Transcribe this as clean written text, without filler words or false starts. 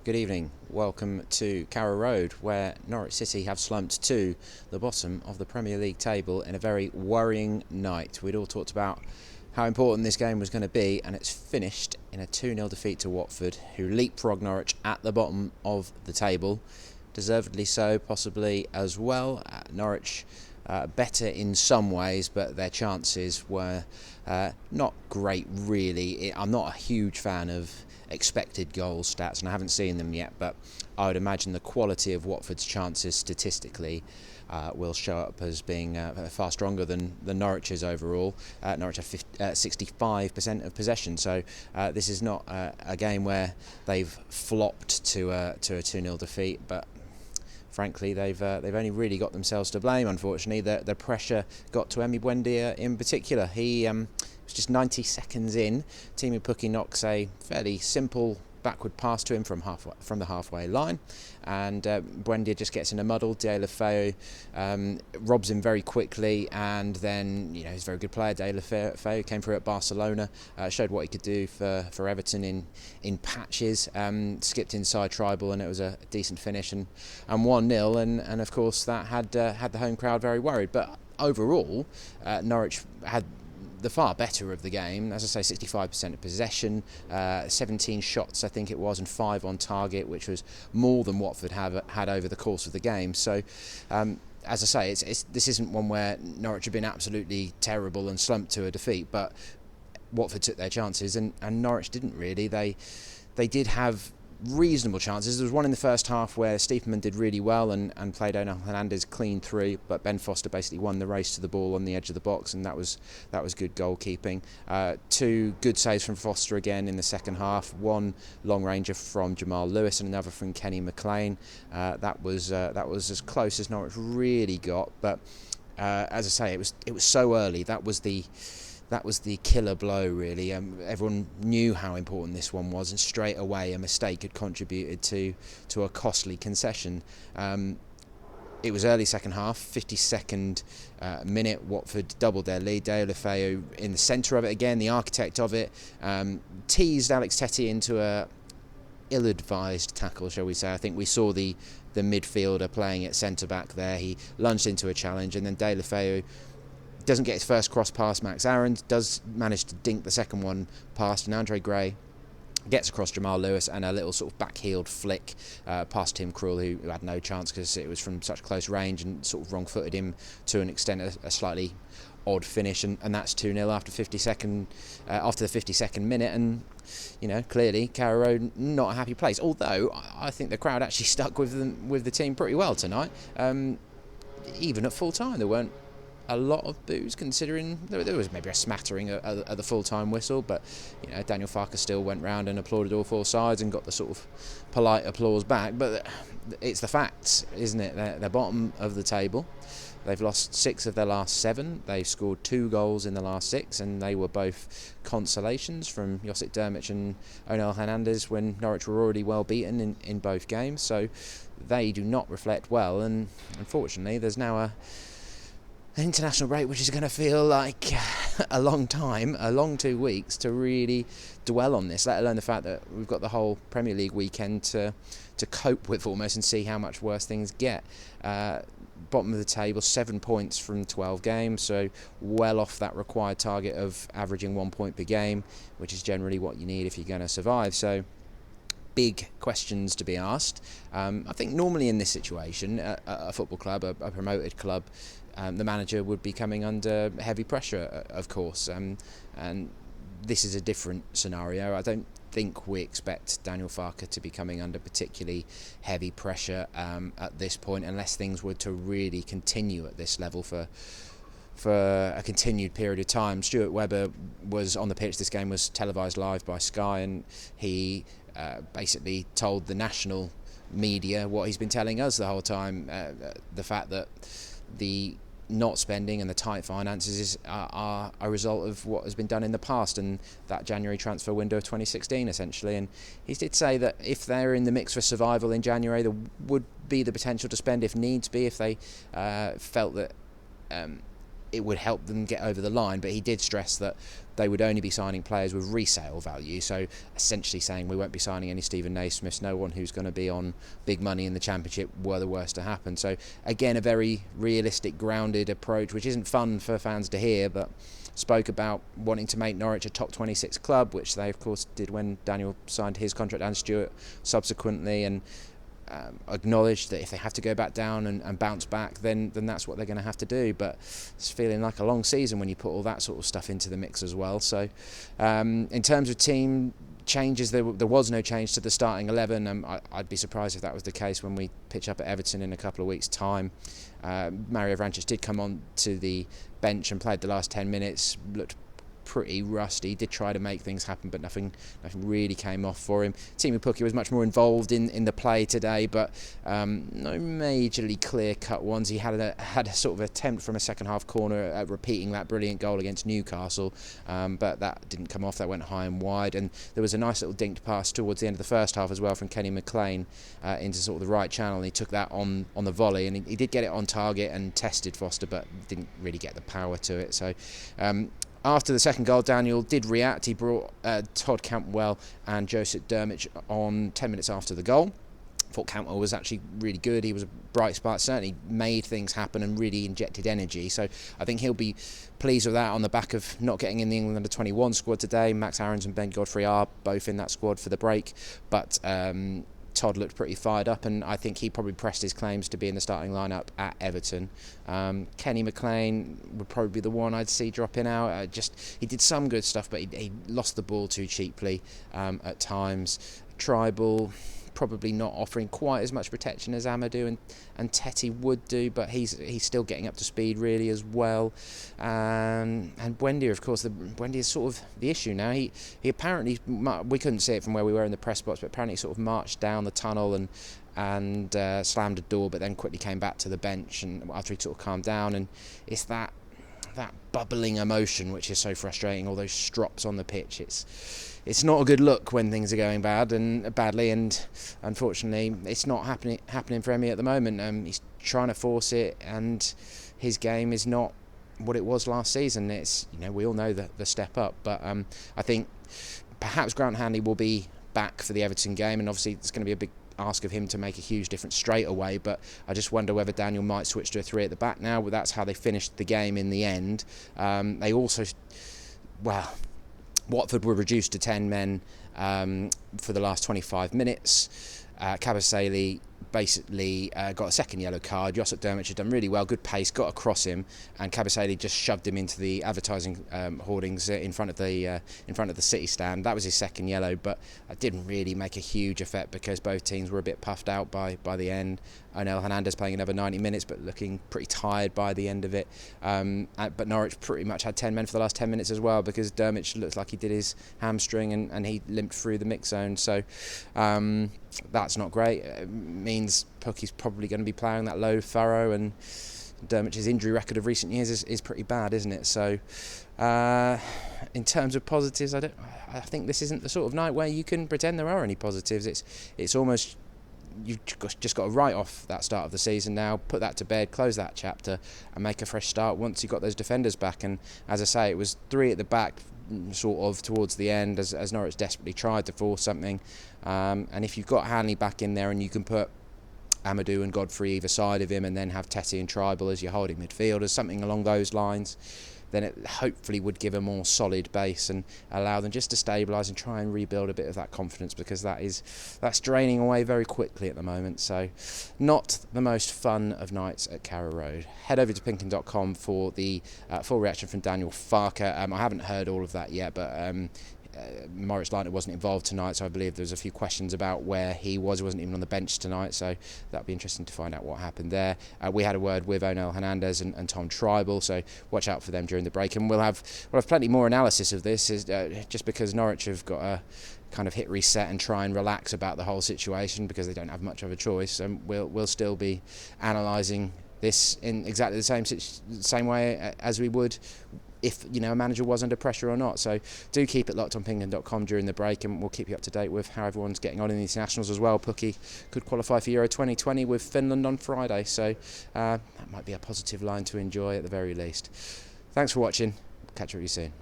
Good evening. Welcome to Carrow Road, where Norwich City have slumped to the bottom of the Premier League table in a very worrying night. We'd all talked about how important this game was going to be, and it's finished in a 2-0 defeat to Watford, who leapfrog Norwich at the bottom of the table. Deservedly so, possibly as well. Norwich better in some ways, but their chances were not great, really. I'm not a huge fan of expected goal stats, and I haven't seen them yet, but I would imagine the quality of Watford's chances statistically will show up as being far stronger than Norwich's overall. Norwich have 65% of possession, so this is not a game where they've flopped to a 2-0 defeat, but frankly, they've only really got themselves to blame. Unfortunately, the pressure got to Emi Buendia in particular. He was just 90 seconds in. Teemu Pukki knocks a fairly simple backward pass to him from the halfway line, and Buendia just gets in a muddle. Deulofeu robs him very quickly, and then he's a very good player. Deulofeu came through at Barcelona, showed what he could do for Everton in patches. Skipped inside Tribal, and it was a decent finish, and 1-0, and of course that had the home crowd very worried. But overall, Norwich had the far better of the game. As I say, 65% of possession, 17 shots I think it was, and 5 on target, which was more than Watford had over the course of the game. So as I say, this isn't one where Norwich have been absolutely terrible and slumped to a defeat, but Watford took their chances, and Norwich didn't really. They did have reasonable chances. There was one in the first half where Stiepermann did really well and played Onel Hernandez clean through, but Ben Foster basically won the race to the ball on the edge of the box, and that was good goalkeeping. 2 good saves from Foster again in the second half. One long ranger from Jamal Lewis and another from Kenny McLean. That was as close as Norwich really got, but as I say, it was so early. That was the killer blow, really. Everyone knew how important this one was, and straight away a mistake had contributed to a costly concession. It was early second half, 52nd minute. Watford doubled their lead. Deulofeu in the centre of it again, the architect of it, teased Alex Tettey into a ill-advised tackle, shall we say. I think we saw the midfielder playing at centre-back there. He lunged into a challenge, and then Deulofeu doesn't get his first cross past Max Aarons, does manage to dink the second one past, and Andre Gray gets across Jamal Lewis, and a little sort of back-heeled flick past Tim Krul, who had no chance because it was from such close range, and sort of wrong-footed him to an extent, a slightly odd finish, and that's 2-0 after the 52nd minute, and clearly Carrow Road not a happy place. Although I think the crowd actually stuck with the team pretty well tonight. Even at full time, there weren't a lot of boos, considering there was maybe a smattering at the full-time whistle, but Daniel Farke still went round and applauded all 4 sides and got the sort of polite applause back. But it's the facts, isn't it? They're bottom of the table. They've lost 6 of their last 7. They've scored 2 goals in the last 6, and they were both consolations from Josip Drmic and Onel Hernandez when Norwich were already well beaten in both games. So they do not reflect well, and unfortunately there's now an international break, which is going to feel like a long time, a long 2 weeks to really dwell on this, let alone the fact that we've got the whole Premier League weekend to cope with almost, and see how much worse things get. Bottom of the table, 7 points from 12 games, so well off that required target of averaging 1 point per game, which is generally what you need if you're going to survive. So big questions to be asked. I think normally in this situation, a football club, a promoted club, the manager would be coming under heavy pressure, of course, and this is a different scenario. I don't think we expect Daniel Farke to be coming under particularly heavy pressure at this point, unless things were to really continue at this level for a continued period of time. Stuart Webber was on the pitch. This game was televised live by Sky, and he basically told the national media what he's been telling us the whole time, the fact that the not spending and the tight finances are a result of what has been done in the past, and that January transfer window of 2016 essentially. And he did say that if they're in the mix for survival in January, there would be the potential to spend if needs be, if they felt that it would help them get over the line, but he did stress that they would only be signing players with resale value, so essentially saying we won't be signing any Stephen Naismiths, no one who's going to be on big money in the Championship were the worst to happen. So again, a very realistic, grounded approach, which isn't fun for fans to hear, but spoke about wanting to make Norwich a top 26 club, which they of course did when Daniel signed his contract and Stuart subsequently, and acknowledged that if they have to go back down and bounce back, then that's what they're going to have to do. But it's feeling like a long season when you put all that sort of stuff into the mix as well. So in terms of team changes, there was no change to the starting 11. I'd be surprised if that was the case when we pitch up at Everton in a couple of weeks' time. Mario Vranches did come on to the bench and played the last 10 minutes, looked pretty rusty, did try to make things happen, but nothing really came off for him. Teemu Pukki was much more involved in the play today, but no majorly clear-cut ones. He had a sort of attempt from a second half corner at repeating that brilliant goal against Newcastle, but that didn't come off. That went high and wide, and there was a nice little dinked pass towards the end of the first half as well from Kenny McLean into sort of the right channel, and he took that on the volley, and he did get it on target and tested Foster, but didn't really get the power to it. So after the second goal, Daniel did react. He brought Todd Cantwell and Joseph Dermich on 10 minutes after the goal. Thought Cantwell was actually really good. He was a bright spark, certainly made things happen and really injected energy. So I think he'll be pleased with that on the back of not getting in the England under-21 squad today. Max Aarons and Ben Godfrey are both in that squad for the break, but Todd looked pretty fired up, and I think he probably pressed his claims to be in the starting lineup at Everton. Kenny McLean would probably be the one I'd see dropping out. He did some good stuff, but he lost the ball too cheaply at times. Tribal probably not offering quite as much protection as Amadou and Teti would do, but he's still getting up to speed really as well. And Buendia, of course, Buendia is sort of the issue now. He apparently, we couldn't see it from where we were in the press box, but apparently he sort of marched down the tunnel and slammed a door, but then quickly came back to the bench and after he sort of calmed down. And it's that bubbling emotion which is so frustrating, all those strops on the pitch. It's not a good look when things are going badly, and unfortunately it's not happening for Emi at the moment. He's trying to force it, and his game is not what it was last season. It's, we all know the step up, but I think perhaps Grant Hanley will be back for the Everton game, and obviously it's going to be a big ask of him to make a huge difference straight away, but I just wonder whether Daniel might switch to a 3 at the back now. But that's how they finished the game in the end. They also, Watford were reduced to 10 men for the last 25 minutes. Kabasele basically got a second yellow card. Josip Dermich had done really well, good pace, got across him, and Kabasele just shoved him into the advertising hoardings in front of the City stand. That was his second yellow, but it didn't really make a huge effect because both teams were a bit puffed out by the end. Onel Hernandez playing another 90 minutes, but looking pretty tired by the end of it. But Norwich pretty much had 10 men for the last 10 minutes as well, because Dermich looked like he did his hamstring and he limped through the mix zone. So that's not great. It means Pukki's probably going to be ploughing that low furrow, and Dermich's injury record of recent years is pretty bad, isn't it? So in terms of positives, I think this isn't the sort of night where you can pretend there are any positives. It's almost, you've just got to write off that start of the season now, put that to bed, close that chapter, and make a fresh start once you've got those defenders back. And as I say, it was 3 at the back sort of towards the end as Norwich desperately tried to force something. And if you've got Hanley back in there and you can put Amadou and Godfrey either side of him and then have Teti and Tribal as your holding midfielders, something along those lines, then it hopefully would give a more solid base and allow them just to stabilise and try and rebuild a bit of that confidence, because that's draining away very quickly at the moment. So not the most fun of nights at Carrow Road. Head over to PinkUn.com for the full reaction from Daniel Farke. I haven't heard all of that yet, but Moritz Leitner wasn't involved tonight, so I believe there was a few questions about where he was. He wasn't even on the bench tonight, so that'll be interesting to find out what happened there. We had a word with Onel Hernandez and Tom Tribal, so watch out for them during the break, and we'll have plenty more analysis of this, just because Norwich have got a kind of hit reset and try and relax about the whole situation because they don't have much of a choice, and we'll still be analysing this in exactly the same way as we would if a manager was under pressure or not. So do keep it locked on PinkUn.com during the break, and we'll keep you up to date with how everyone's getting on in the internationals as well. Pukki could qualify for Euro 2020 with Finland on Friday, so that might be a positive line to enjoy at the very least. Thanks for watching. Catch up with you soon.